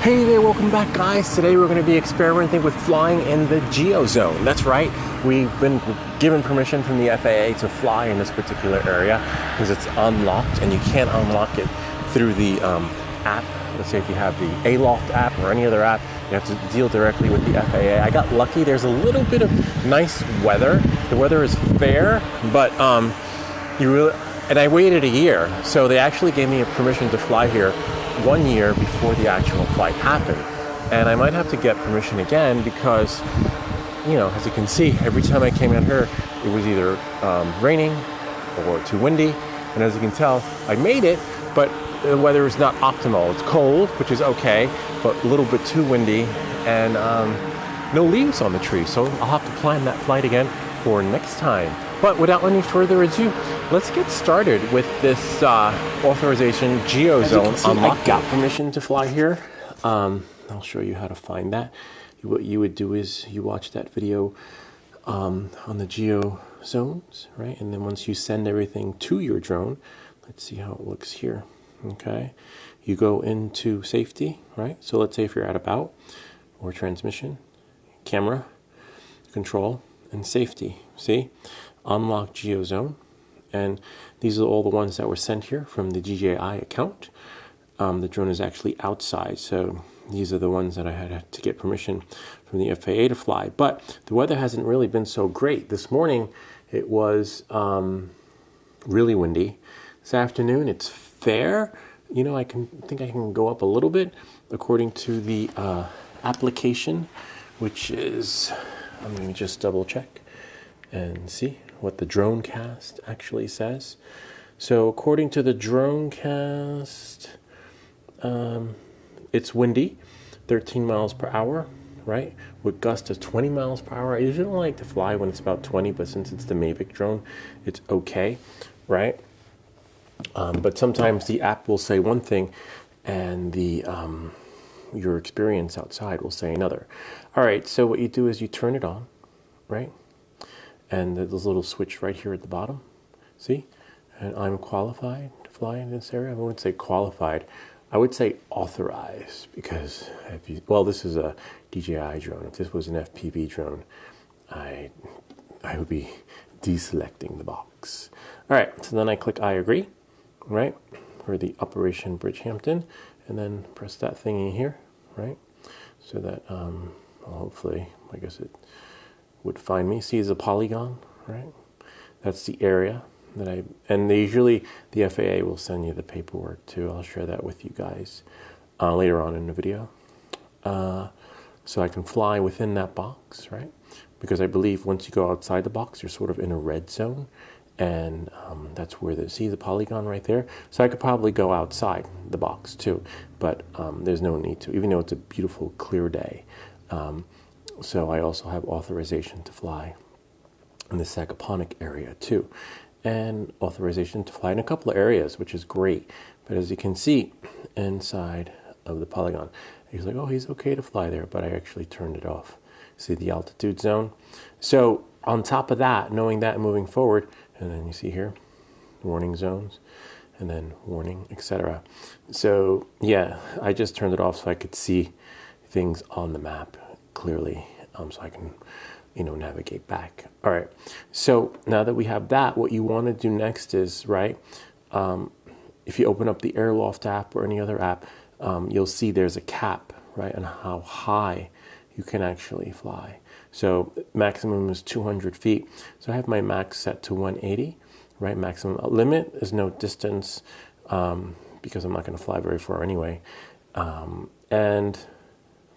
Hey there, welcome back guys. Today we're going to be experimenting with flying in the Geo Zone. That's right, we've been given permission from the FAA to fly in this particular area because it's unlocked, and you can't unlock it through the app. Let's say if you have the ALOFT app or any other app, you have to deal directly with the FAA. I got lucky, there's a little bit of nice weather. The weather is fair, but and I waited a year, so they actually gave me a permission to fly here 1 year before the actual flight happened. And I might have to get permission again because, you know, as you can see, every time I came out here, it was either raining or too windy. And as you can tell, I made it, but the weather is not optimal. It's cold, which is okay, but a little bit too windy, and no leaves on the tree. So I'll have to plan that flight again for next time. But without any further ado, let's get started with this authorization Geo Zone unlock. I got permission to fly here. I'll show you how to find that. What you would do is you watch that video on the Geo Zones, right? And then once you send everything to your drone, let's see how it looks here. Okay, you go into safety, right? So let's say if you're at about or transmission, camera, control, and safety. See? Unlock Geo Zone, and these are all the ones that were sent here from the DJI account. The drone is actually outside, so these are the ones that I had to get permission from the FAA to fly. But the weather hasn't really been so great. This morning it was really windy. This afternoon it's fair. You know, I think I can go up a little bit according to the application, which is, let me just double check and see what the Dronecast actually says. So according to the Dronecast, it's windy, 13 miles per hour, right? With gusts of 20 miles per hour. I usually don't like to fly when it's about 20, but since it's the Mavic drone, it's okay, right? But sometimes the app will say one thing and the your experience outside will say another. All right, so what you do is you turn it on, right? And there's a little switch right here at the bottom, see? And I'm qualified to fly in this area. I wouldn't say qualified, I would say authorized, because well, this is a DJI drone. If this was an FPV drone, I would be deselecting the box. All right, so then I click I agree, right? For the Operation Bridgehampton, and then press that thingy here, right? So that well, hopefully, I guess it would find me. See, it's a polygon, right? That's the area that and they usually, the FAA will send you the paperwork too. I'll share that with you guys later on in the video. So I can fly within that box, right? Because I believe once you go outside the box, you're sort of in a red zone, and that's where see the polygon right there? So I could probably go outside the box too, but there's no need to, even though it's a beautiful, clear day. So I also have authorization to fly in the Sagaponic area too, and authorization to fly in a couple of areas, which is great. But as you can see inside of the polygon, he's like, oh, he's okay to fly there, but I actually turned it off. See the altitude zone? So on top of that, knowing that and moving forward, and then you see here, warning zones, and then warning, etc. So yeah, I just turned it off so I could see things on the map clearly, so I can, you know, navigate back. All right, so now that we have that, what you want to do next is, right, if you open up the AirLoft app or any other app, you'll see there's a cap, right, on how high you can actually fly. So maximum is 200 feet. So I have my max set to 180, right? Maximum limit is no distance, because I'm not going to fly very far anyway. And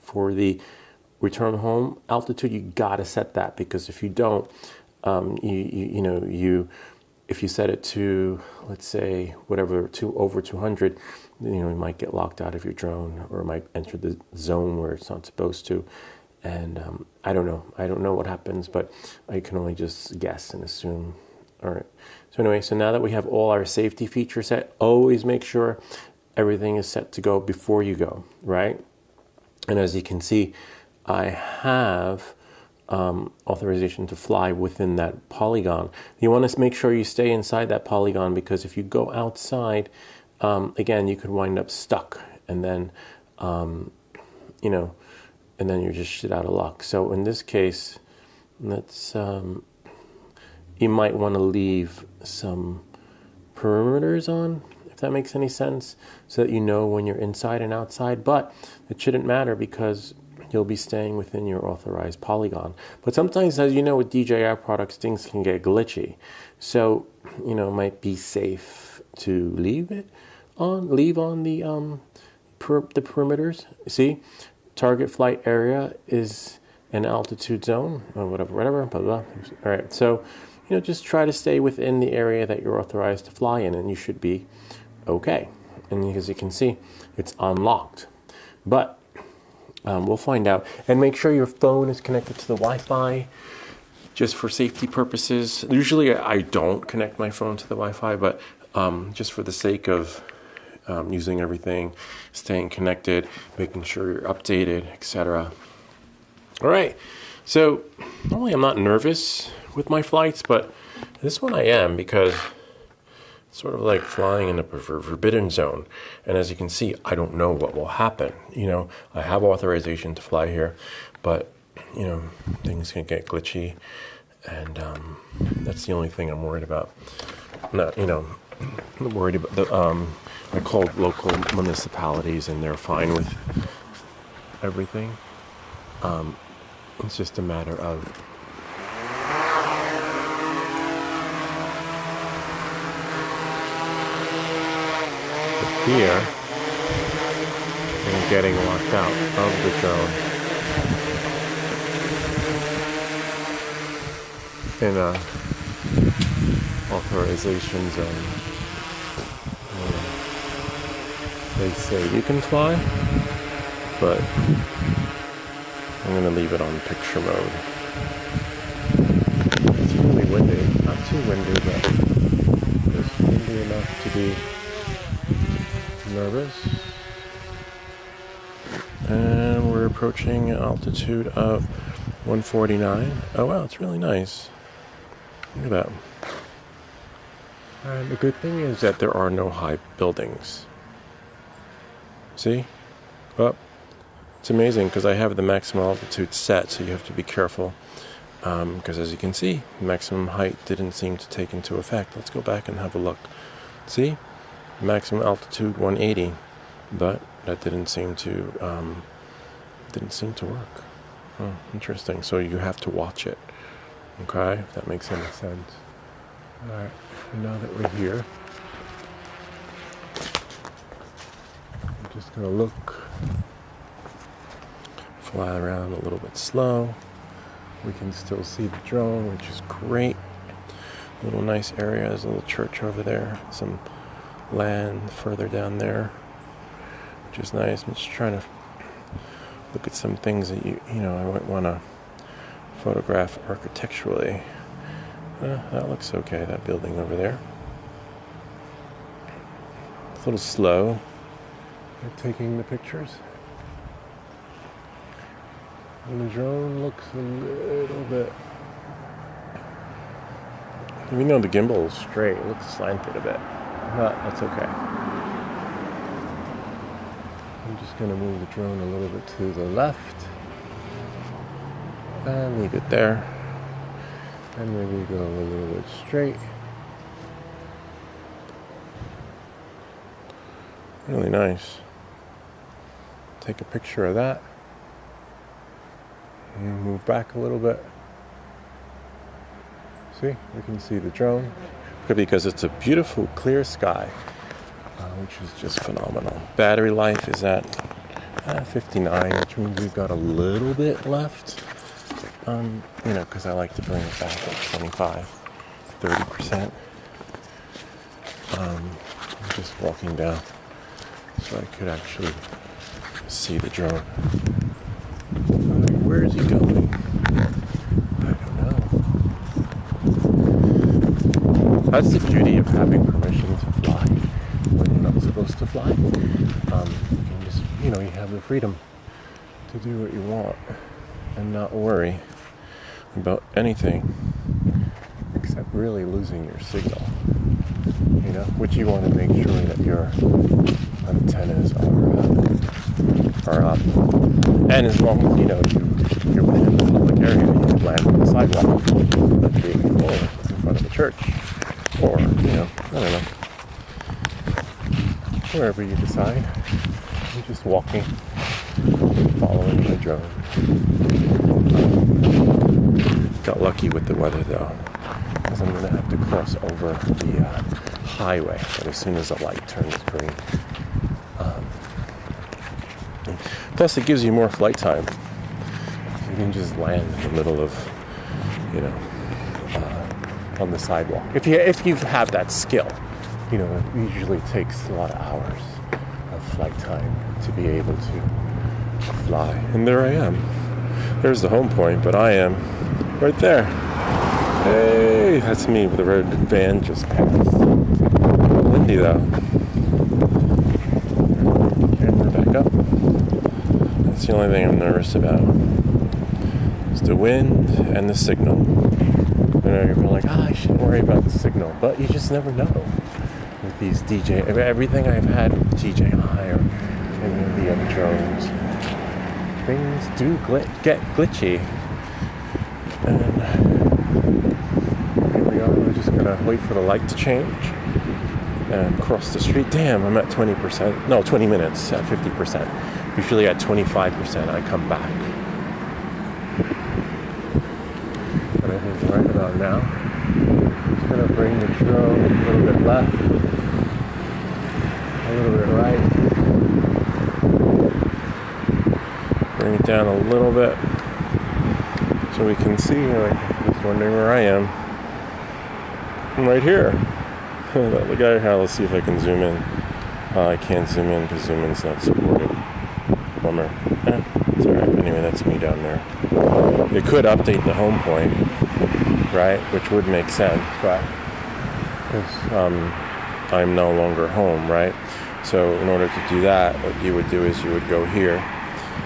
for the return home altitude, you gotta set that, because if you don't, if you set it to, let's say, whatever, over 200, you know, you might get locked out of your drone, or it might enter the zone where it's not supposed to. And I don't know what happens, but I can only just guess and assume. All right, so anyway, so now that we have all our safety features set, always make sure everything is set to go before you go, right? And as you can see, I have authorization to fly within that polygon. You want to make sure you stay inside that polygon, because if you go outside, again, you could wind up stuck, and then you know, and then you're just shit out of luck. So in this case, let's you might want to leave some perimeters on, if that makes any sense, so that you know when you're inside and outside. But it shouldn't matter because you'll be staying within your authorized polygon. But sometimes, as you know, with DJI products, things can get glitchy. So, you know, it might be safe to leave on the perimeters. See, target flight area is an altitude zone, or whatever, blah, blah. All right, so, you know, just try to stay within the area that you're authorized to fly in, and you should be okay. And as you can see, it's unlocked. But we'll find out. And make sure your phone is connected to the Wi-Fi, just for safety purposes. Usually I don't connect my phone to the Wi-Fi, but just for the sake of using everything, staying connected, making sure you're updated, etc. All right. So normally I'm not nervous with my flights, but this one I am, because it's sort of like flying in a forbidden zone. And as you can see, I don't know what will happen. You know, I have authorization to fly here, but, you know, things can get glitchy. And that's the only thing I'm worried about. Not, you know, I'm worried about the, I called local municipalities and they're fine with everything. It's just a matter of fear and getting locked out of the drone in a authorization zone. They say you can fly, but I'm going to leave it on picture mode. It's really windy, not too windy, but just windy enough to be nervous. And we're approaching an altitude of 149. Oh wow, it's really nice. Look at that. And the good thing is that there are no high buildings. See? Oh, it's amazing because I have the maximum altitude set, so you have to be careful. Because as you can see, maximum height didn't seem to take into effect. Let's go back and have a look. See? Maximum altitude 180, but that didn't seem to work. Oh, interesting. So you have to watch it. Okay, if that makes any sense. All right. Now that we're here, I'm just gonna look, fly around a little bit slow. We can still see the drone, which is great. Little nice area. There's a little church over there. Some land further down there, which is nice. I'm just trying to look at some things that you know I might want to photograph architecturally. That looks okay, that building over there. It's a little slow at taking the pictures. And the drone looks a little bit, even though the gimbal is straight, it looks slanted a bit. But that's okay. I'm just going to move the drone a little bit to the left and leave it there, and maybe go a little bit straight. Really nice. Take a picture of that and move back a little bit. See, we can see the drone because it's a beautiful clear sky, which is just phenomenal. Battery life is at 59, which means we've got a little bit left. You know, because I like to bring it back at 25, 30%. I'm just walking down so I could actually see the drone. Where is he going? I don't know. That's the beauty of having permission to fly when you're not supposed to fly. You can just, you know, you have the freedom to do what you want and not worry about anything except really losing your signal, you know, which you want to make sure that your antennas are up And as long as, you know, you're within the public area, you can land on the sidewalk. Like being, in front of the church. Or, you know, I don't know. Wherever you decide. I'm just walking, following my drone. Got lucky with the weather though, because I'm going to have to cross over the highway, but as soon as the light turns green. Plus it gives you more flight time. You can just land in the middle of, you know, on the sidewalk. If you have that skill, you know, it usually takes a lot of hours of flight time to be able to fly. And there I am. There's the home point, but I am right there. Hey, that's me with the red van just passed. Windy though. Camera back up. That's the only thing I'm nervous about. It's the wind and the signal. You know, you're like, I shouldn't worry about the signal, but you just never know. With these everything I've had with DJI or any of the other drones, things do get glitchy. And here we are. We're just gonna wait for the light to change and cross the street. Damn, I'm at 20%. No, 20 minutes at 50%. Usually at 25%, I come back. But I think right about now, just gonna bring the drone a little bit left, a little bit right. Bring it down a little bit so we can see. Like, just wondering where I am. I'm right here. Look at how. Let's see if I can zoom in. I can't zoom in because zoom in's not supported. Bummer. It's alright. Anyway, that's me down there. It could update the home point, right? Which would make sense, right? Because I'm no longer home, right? So in order to do that, what you would do is you would go here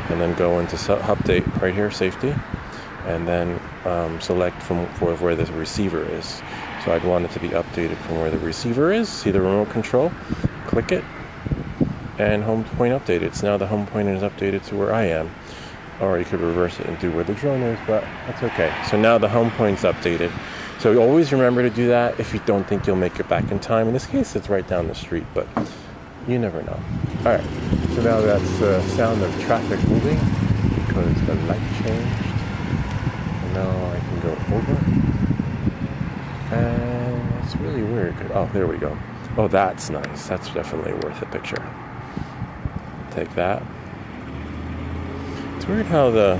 and then go into update right here, safety, and then select for where the receiver is. So I'd want it to be updated from where the receiver is. See the remote control? Click it, and home point updated. So now the home point is updated to where I am. Or you could reverse it and do where the drone is, but that's okay. So now the home point's updated. So always remember to do that if you don't think you'll make it back in time. In this case, it's right down the street, but you never know. All right, so now that's the sound of traffic moving because the light changed. And now I can go over. And it's really weird. Oh, there we go. Oh, that's nice. That's definitely worth a picture. Take that. It's weird how the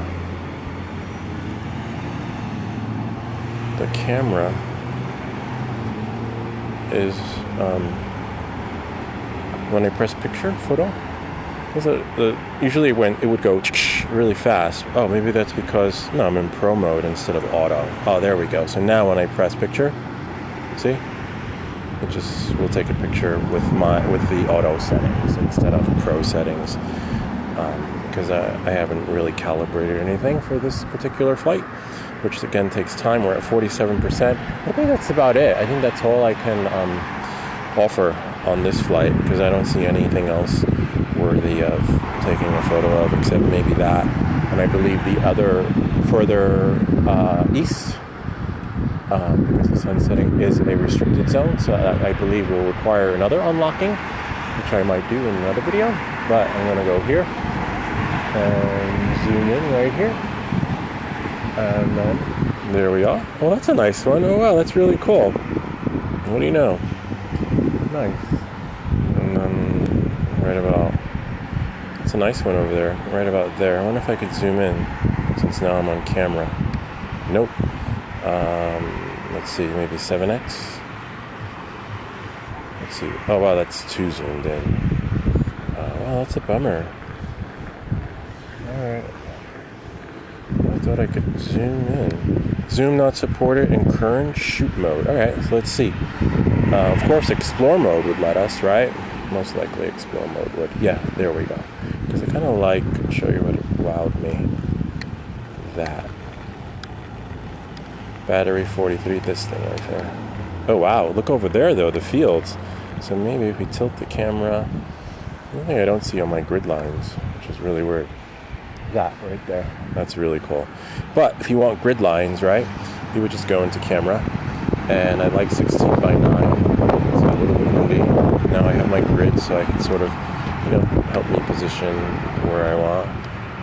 camera is when I press picture photo. Usually when it would go really fast. Oh, maybe that's because I'm in pro mode instead of auto. Oh, there we go. So now when I press picture, see, it just will take a picture with the auto settings instead of pro settings. Because I haven't really calibrated anything for this particular flight, which again takes time. We're at 47%. I think that's about it. I think that's all I can offer on this flight because I don't see anything else worthy of taking a photo of except maybe that. And I believe the other further east, because the sun setting is a restricted zone, so I believe will require another unlocking, which I might do in another video. But I'm going to go here and zoom in right here, and then there we are. Well, that's a nice one. Oh wow, that's really cool. What do you know? Nice. And then right about, it's a nice one over there, right about there. I wonder if I could zoom in since now I'm on camera. Nope. Let's see, maybe 7x. Let's see. Oh wow, that's too zoomed in. Wow, that's a bummer. Alright. I thought I could zoom in. Zoom not supported in current shoot mode. Alright, so let's see. Of course, explore mode would let us, right? Most likely explore mode would. Yeah, there we go. Because I kind of like, I'll show you what allowed me. That. Battery 43, this thing right there. Oh wow, look over there though, the fields. So maybe if we tilt the camera, one thing I don't see on my grid lines, which is really weird. that right there. That's really cool. But if you want grid lines, right, you would just go into camera, and I like 16 by 9. It's a little bit moody. Now I have my grid, so I can sort of, help me position where I want,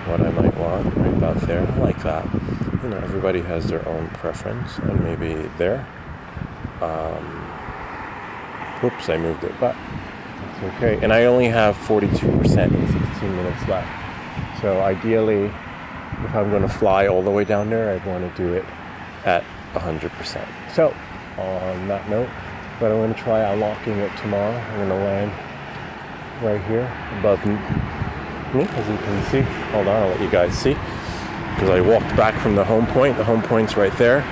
what I might want, right about there. I like that. Everybody has their own preference, and maybe there. Whoops, I moved it, but it's okay. And I only have 42% and 16 minutes left. So ideally, if I'm going to fly all the way down there, I'd want to do it at 100%. So, on that note, but I'm going to try unlocking it tomorrow. I'm going to land right here above me, as you can see. Hold on, I'll let you guys see. Because I walked back from the home point. The home point's right there.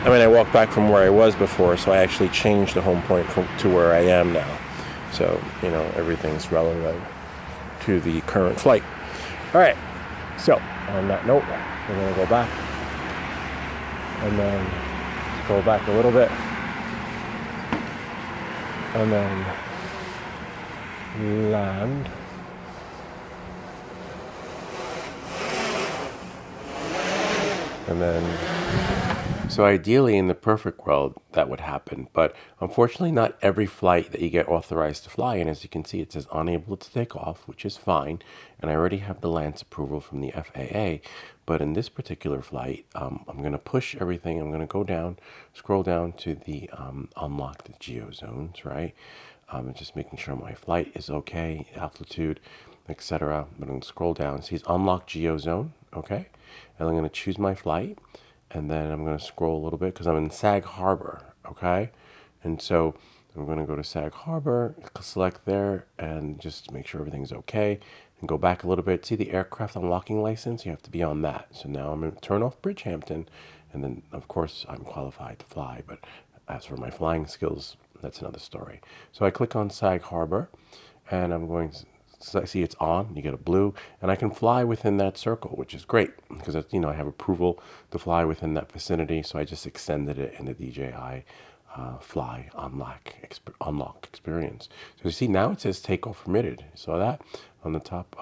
I walked back from where I was before, so I actually changed the home point to where I am now. So, everything's relevant to the current flight. All right, so on that note, we're going to go back and then scroll back a little bit and then land. And then, so ideally in the perfect world, that would happen. But unfortunately, not every flight that you get authorized to fly in, as you can see, it says unable to take off, which is fine. And I already have the LAANC approval from the FAA. But in this particular flight, I'm going to push everything. I'm going to go down, scroll down to the unlock the Geo Zones, right? Just making sure my flight is okay, altitude, etc. I'm going to scroll down. See, it's unlock Geo Zone, okay? And I'm going to choose my flight, and then I'm going to scroll a little bit because I'm in Sag Harbor, okay? And so I'm going to go to Sag Harbor, select there, and just make sure everything's okay, and go back a little bit. See the aircraft unlocking license? You have to be on that. So now I'm going to turn off Bridgehampton, and then, of course, I'm qualified to fly. But as for my flying skills, that's another story. So I click on Sag Harbor, and I'm going to see it's on. You get a blue, and I can fly within that circle, which is great because I have approval to fly within that vicinity. So I just extended it in the DJI fly unlock experience. So you see now it says takeoff permitted. You saw that on the top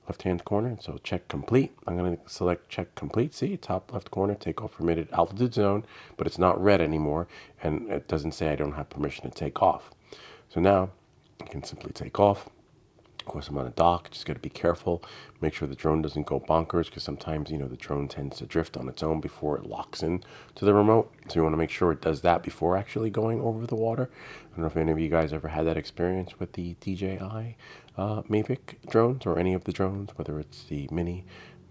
left-hand corner. So check complete. I'm going to select check complete. See, top left corner, takeoff permitted, altitude zone, but it's not red anymore, and it doesn't say I don't have permission to take off. So now I can simply take off. Of course, I'm on a dock. Just got to be careful. Make sure the drone doesn't go bonkers because sometimes, the drone tends to drift on its own before it locks in to the remote. So you want to make sure it does that before actually going over the water. I don't know if any of you guys ever had that experience with the DJI Mavic drones or any of the drones, whether it's the Mini,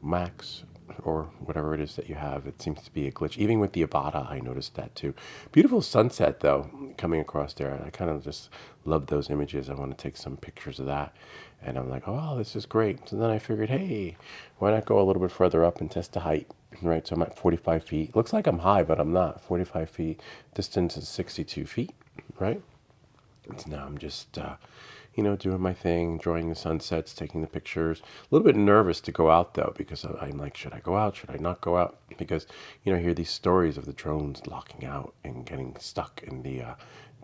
Max, or whatever it is that you have. It seems to be a glitch. Even with the Avata, I noticed that too. Beautiful sunset, though, coming across there. I kind of just love those images. I want to take some pictures of that. And I'm like, oh, this is great. So then I figured, hey, why not go a little bit further up and test the height, right? So I'm at 45 feet. Looks like I'm high, but I'm not. 45 feet. Distance is 62 feet, right? So now I'm just, doing my thing, enjoying the sunsets, taking the pictures. A little bit nervous to go out, though, because I'm like, should I go out? Should I not go out? Because, I hear these stories of the drones locking out and getting stuck in the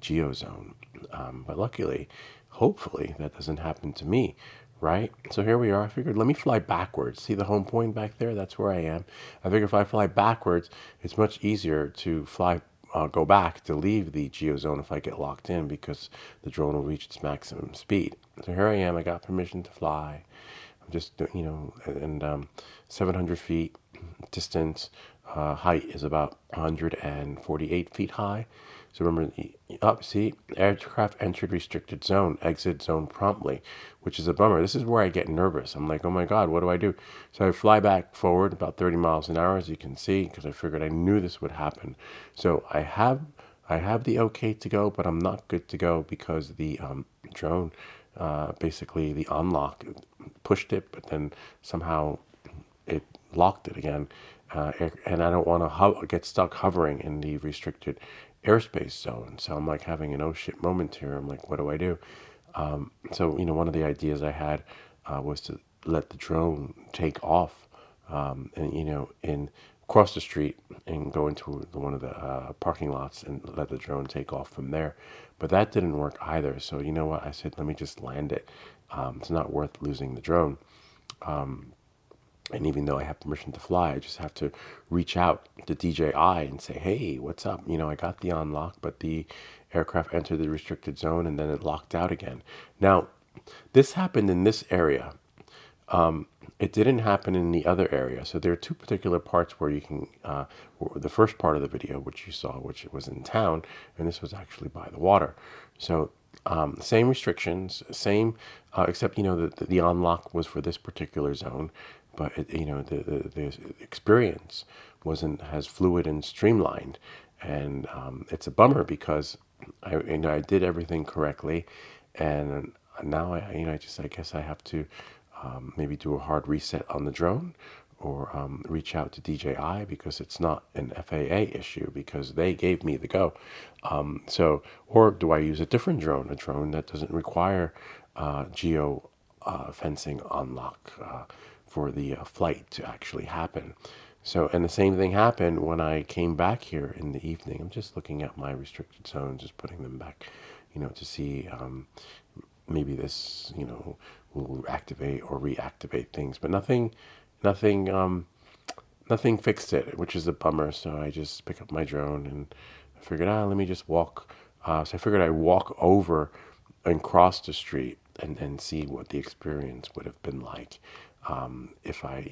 Geo Zone. But luckily, hopefully, that doesn't happen to me, right? So here we are. I figured, let me fly backwards. See the home point back there? That's where I am. I figure if I fly backwards, it's much easier to fly go back to leave the Geo Zone if I get locked in because the drone will reach its maximum speed. So here I am. I got permission to fly. I'm just, 700 feet distance. Height is about 148 feet high. So remember, see, aircraft entered restricted zone, exit zone promptly, which is a bummer. This is where I get nervous. I'm like, oh my God, what do I do? So I fly back forward about 30 miles an hour, as you can see, because I figured I knew this would happen. So I have the okay to go, but I'm not good to go because the drone, basically the unlock, pushed it, but then somehow it locked it again. And I don't want to get stuck hovering in the restricted airspace zone. So I'm like having an oh shit moment here. I'm like, what do I do? So, one of the ideas I had was to let the drone take off and, cross the street and go into one of the parking lots and let the drone take off from there. But that didn't work either. So you know what? I said, let me just land it. It's not worth losing the drone. And even though I have permission to fly, I just have to reach out to DJI and say, hey, what's up? I got the unlock, but the aircraft entered the restricted zone and then it locked out again. Now, this happened in this area. It didn't happen in the other area. So there are two particular parts where you can, the first part of the video, which you saw, which was in town, and this was actually by the water. So same restrictions, same, except, the unlock was for this particular zone, but, the experience wasn't as fluid and streamlined. And it's a bummer because I did everything correctly. And now I guess I have to maybe do a hard reset on the drone, or reach out to DJI, because it's not an FAA issue, because they gave me the go. Or do I use a different drone, a drone that doesn't require geo fencing unlock for the flight to actually happen? So, and the same thing happened when I came back here in the evening. I'm just looking at my restricted zones, just putting them back, to see maybe this, will activate or reactivate things, but nothing, nothing fixed it, which is a bummer. So I just pick up my drone and I figured, let me just walk. So I figured I'd walk over and cross the street and see what the experience would have been like. If I,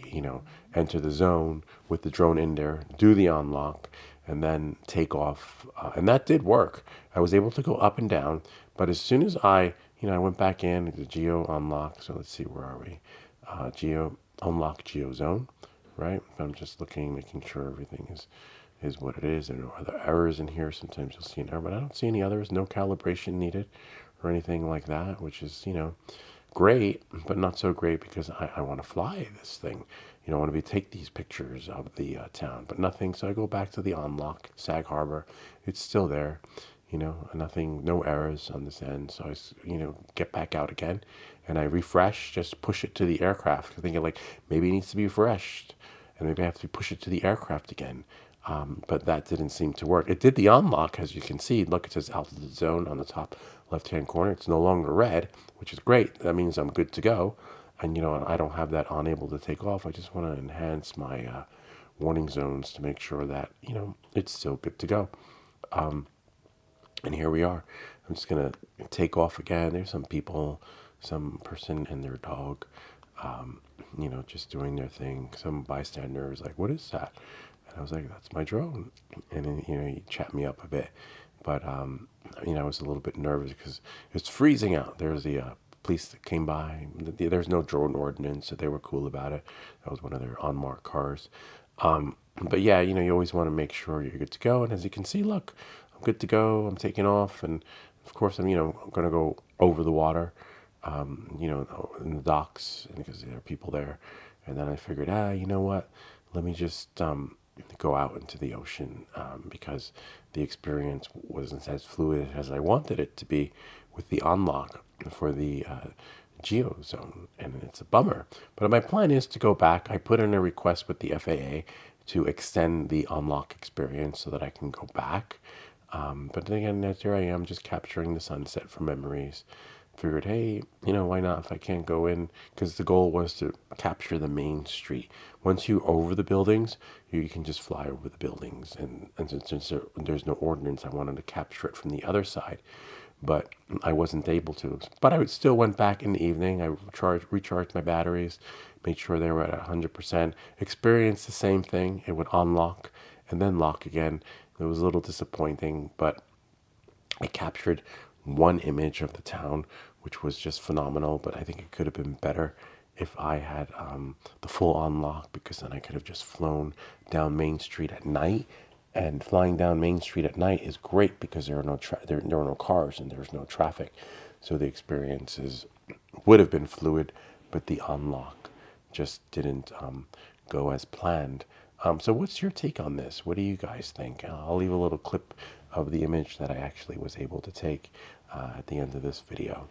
enter the zone with the drone in there, do the unlock, and then take off. And that did work. I was able to go up and down, but as soon as I went back in the Geo unlock. So let's see, where are we? Geo unlock Geo Zone, right? I'm just looking, making sure everything is what it is. There are no other errors in here. Sometimes you'll see an error, but I don't see any others. No calibration needed or anything like that, which is, great, but not so great, because I want to fly this thing. I want to take these pictures of the town, but nothing. So I go back to the unlock, Sag Harbor. It's still there. Nothing, no errors on this end. So I, get back out again and I refresh, just push it to the aircraft. Thinking like maybe it needs to be refreshed and maybe I have to push it to the aircraft again. But that didn't seem to work. It did the unlock, as you can see. Look, it says altitude zone on the top left-hand corner. It's no longer red, which is great. That means I'm good to go. And, I don't have that unable to take off. I just want to enhance my warning zones to make sure that, it's still good to go. And here we are. I'm just going to take off again. There's some person and their dog, just doing their thing. Some bystander is like, what is that? And I was like, that's my drone. And then, he chat me up a bit. But, I was a little bit nervous because it's freezing out. There's the police that came by. There's no drone ordinance, so they were cool about it. That was one of their unmarked cars. But yeah, you always want to make sure you're good to go. And as you can see, look, I'm good to go. I'm taking off. And of course, I'm going to go over the water, in the docks, because there are people there. And then I figured, you know what? Let me just go out into the ocean, because the experience wasn't as fluid as I wanted it to be with the unlock for the Geo Zone, and it's a bummer. But my plan is to go back. I put in a request with the FAA to extend the unlock experience so that I can go back. But again, here I am just capturing the sunset from memories. Figured, hey, why not if I can't go in? Because the goal was to capture the main street. Once you're over the buildings, you can just fly over the buildings. And since there's no ordinance, I wanted to capture it from the other side. But I wasn't able to. But I still went back in the evening. I recharged my batteries, made sure they were at 100%. Experienced the same thing. It would unlock and then lock again. It was a little disappointing, but I captured one image of the town, which was just phenomenal. But I think it could have been better if I had the full unlock, because then I could have just flown down Main Street at night. And flying down Main Street at night is great because there are no cars and there's no traffic. So the experiences would have been fluid, but the unlock just didn't go as planned. So what's your take on this? What do you guys think? I'll leave a little clip of the image that I actually was able to take at the end of this video.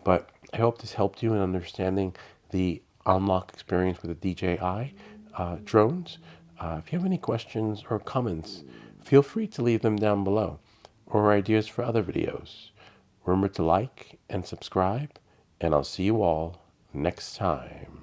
But I hope this helped you in understanding the unlock experience with the DJI drones. If you have any questions or comments, feel free to leave them down below, or ideas for other videos. Remember to like and subscribe, and I'll see you all next time.